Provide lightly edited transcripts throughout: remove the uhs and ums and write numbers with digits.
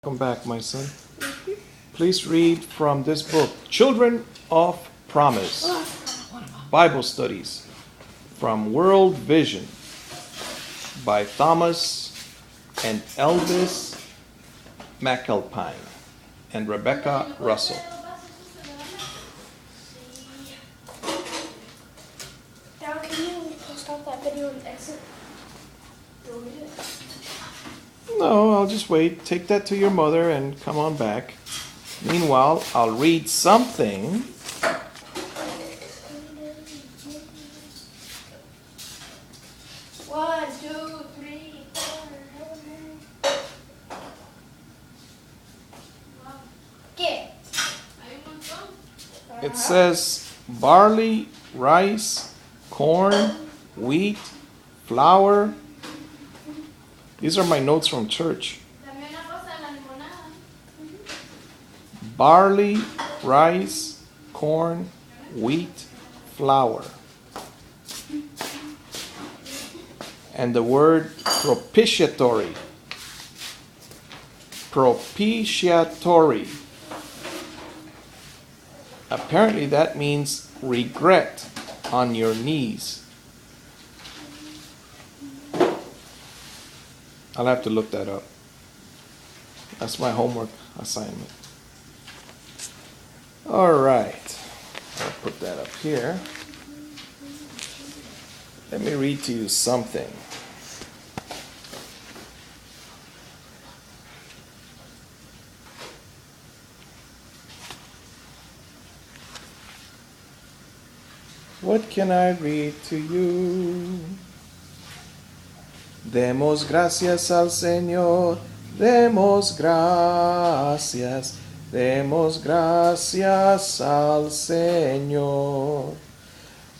Welcome back, my son. Please read from this book, Children of Promise, Bible Studies from WorldVision by Thomas and Elvis McAlpine and Rebecca Russell. Dad, can you stop that video and exit? No, I'll just wait. Take that to your mother and come on back. Meanwhile, I'll read something. One, two, three, four. ¿Qué? It says barley, rice, corn, wheat, flour. These are my notes from church. Barley, rice, corn, wheat, flour. And the word propitiatory. Propitiatory. Apparently that means regret on your knees. I'll have to look that up. That's my homework assignment. All right. I'll put that up here. Let me read to you something. What can I read to you? Demos gracias al Señor, demos gracias al Señor.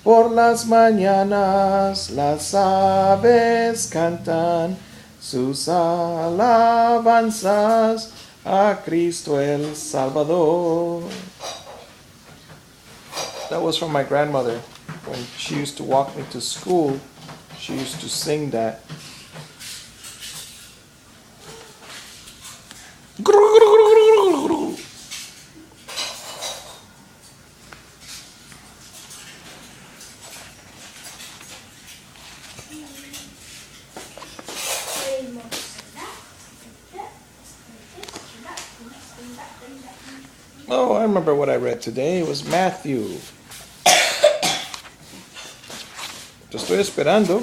Por las mañanas las aves cantan sus alabanzas a Cristo el Salvador. That was from my grandmother. When she used to walk me to school, she used to sing that. Oh, I remember what I read today. It was Matthew. Te estoy esperando.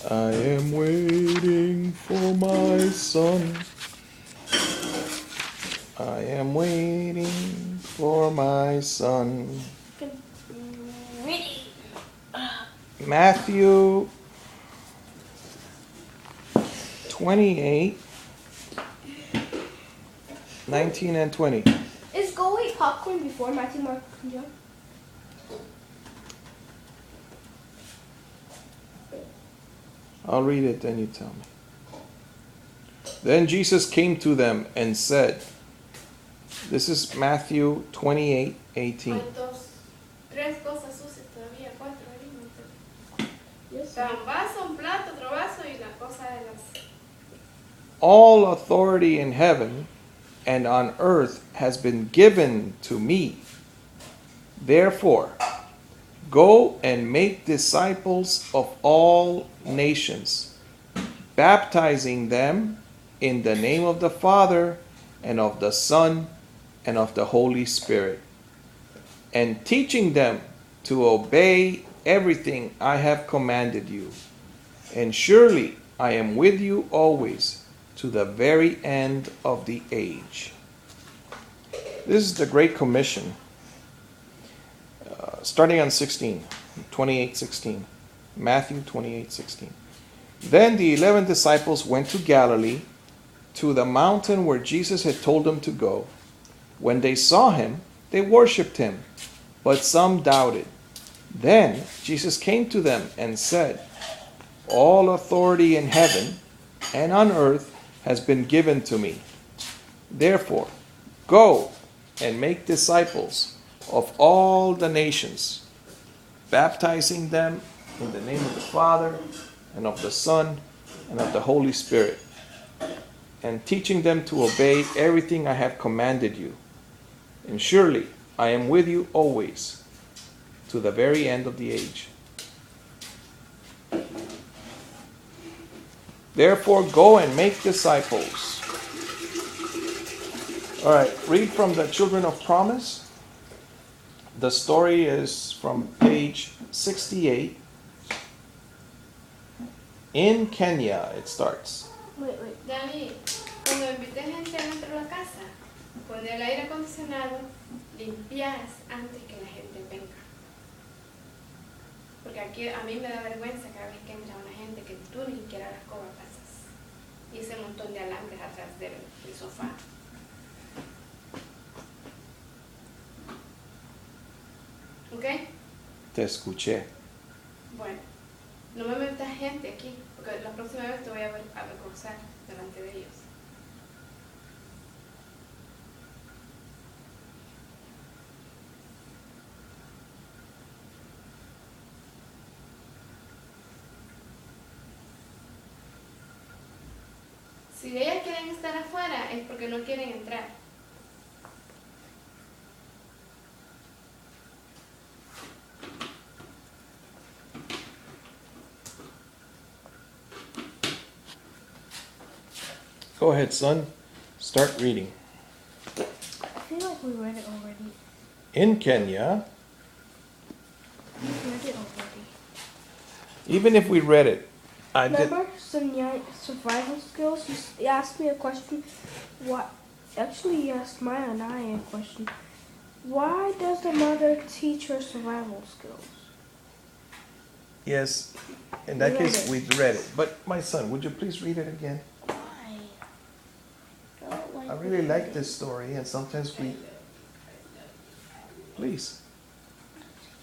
I am waiting for my son. I am waiting for my son. Matthew 28, 19 and 20. Is Go Eat Popcorn before Matthew, Mark, and John? I'll read it, then you tell me. Then Jesus came to them and said, this is Matthew 28, 18. Tres cosas sucias todavía, cuatro. Yes. Un vaso, un plato, otro vaso y la cosa de las... All authority in heaven and on earth has been given to me. Therefore, go and make disciples of all nations, baptizing them in the name of the Father and of the Son and of the Holy Spirit, and teaching them to obey everything I have commanded you. And surely I am with you always to the very end of the age. This is the Great Commission. Starting on 28:16. Matthew 28:16. Then the 11 disciples went to Galilee, to the mountain where Jesus had told them to go. When they saw him, they worshipped him, but some doubted. Then Jesus came to them and said, all authority in heaven and on earth has been given to me. Therefore, go and make disciples of all the nations, baptizing them in the name of the Father and of the Son and of the Holy Spirit, and teaching them to obey everything I have commanded you. And surely I am with you always, to the very end of the age. Therefore, go and make disciples. All right, read from the Children of Promise. The story is from page 68. In Kenya, it starts. Wait. Dani, cuando invites gente dentro de la casa, pon el aire acondicionado, limpias antes que la gente venga. Porque aquí a mí me da vergüenza cada vez que entra una gente que tú ni siquiera las cobras pasas. Y ese montón de alambres atrás del sofá. ¿Ok? Te escuché. Bueno, no me metas gente aquí, porque la próxima vez te voy a avergonzar delante de ellos. Si ellas quieren estar afuera es porque no quieren entrar. Go ahead, son. Start reading. I feel like we read it already. In Kenya, We read it already. even if we read it, I did. Remember survival skills? You asked me a question. What? Actually, you asked Maya and I a question. Why does the mother teach her survival skills? Yes, in that We read case, it. we read it. But my son, would you please read it again? Why? I don't like I really like this story, and sometimes we. Please,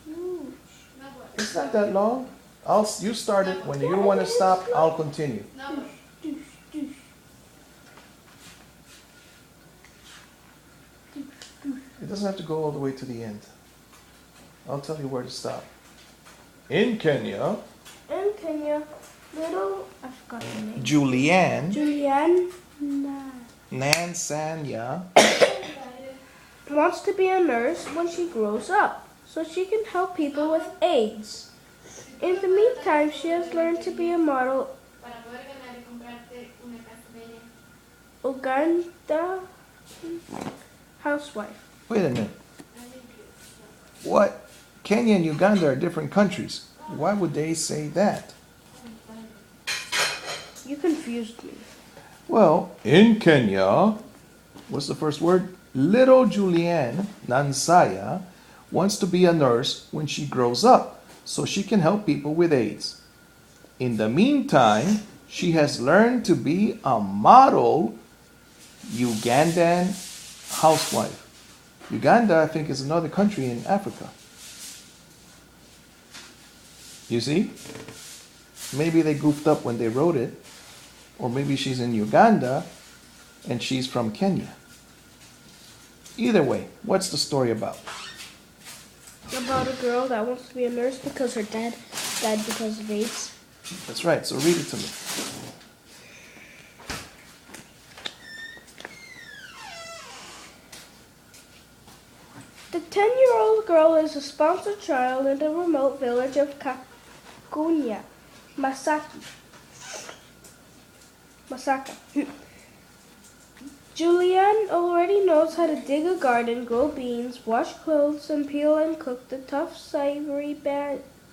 Huge. it's not that long. You start it. When you want to stop, I'll continue. No, It doesn't have to go all the way to the end. I'll tell you where to stop. In Kenya, In Kenya, I forgot the name. Julianne Julianne Nansanya wants to be a nurse when she grows up, so she can help people with AIDS. In the meantime, she has learned to be a model para poder ganar y comprarte una casa bella. Uganda housewife. Wait a minute. What? Kenya and Uganda are different countries. Why would they say that? You confused me. Well, in Kenya, what's the first word? Little Julianne Nansaya wants to be a nurse when she grows up so she can help people with AIDS. In the meantime, she has learned to be a model Ugandan housewife. Uganda, I think, is another country in Africa. You see? Maybe they goofed up when they wrote it. Or maybe she's in Uganda and she's from Kenya. Either way, what's the story about? About a girl that wants to be a nurse because her dad died because of AIDS. That's right, so read it to me. The 10-year-old girl is a sponsored child in the remote village of Kakunya, Masaka. Julianne already knows how to dig a garden, grow beans, wash clothes, and peel and cook the tough, savory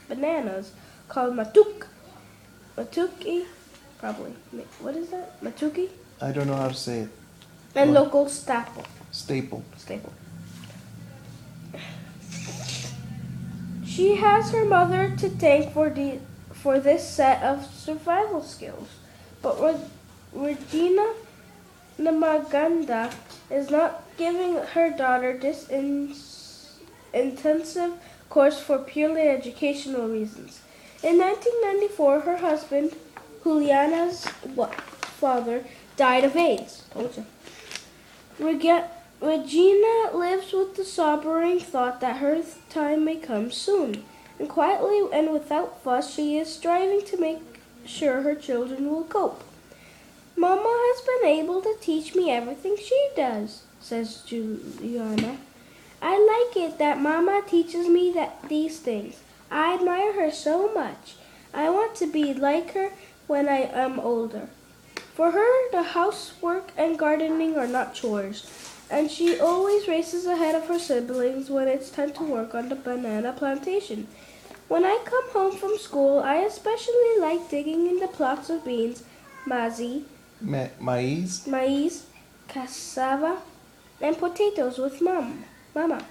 bananas called matuki, probably. What is that? Matuki? I don't know how to say it. And What? local staple. Staple. She has her mother to thank for this set of survival skills. But Regina Namaganda is not giving her daughter this intensive course for purely educational reasons. In 1994, her husband, Juliana's father, died of AIDS. Told you. Regina lives with the sobering thought that her time may come soon. And quietly and without fuss, she is striving to make sure her children will cope. Mama has been able to teach me everything she does, says Juliana. I like it that Mama teaches me these things. I admire her so much. I want to be like her when I am older. For her, the housework and gardening are not chores, and she always races ahead of her siblings when it's time to work on the banana plantation. When I come home from school, I especially like digging in the plots of beans, Maize? maize, cassava, and potatoes with Mama,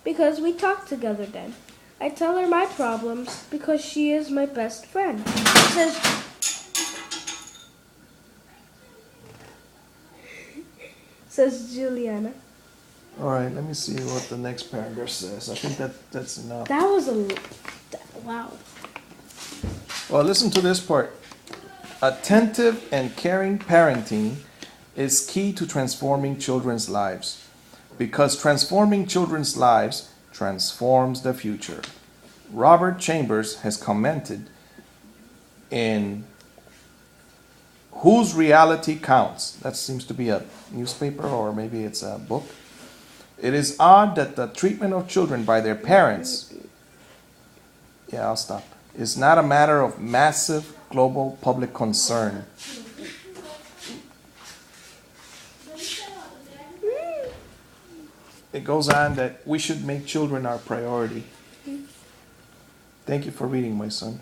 because we talk together then. I tell her my problems because she is my best friend. Says Juliana. All right, let me see what the next paragraph says. I think that's enough. That was wow. Well, listen to this part. Attentive and caring parenting is key to transforming children's lives, because transforming children's lives transforms the future. Robert Chambers has commented in Whose Reality Counts? That seems to be a newspaper, or maybe it's a book. It is odd that the treatment of children by their parents, yeah, I'll stop, is not a matter of massive global public concern. It goes on that we should make children our priority. Thank you for reading, my son.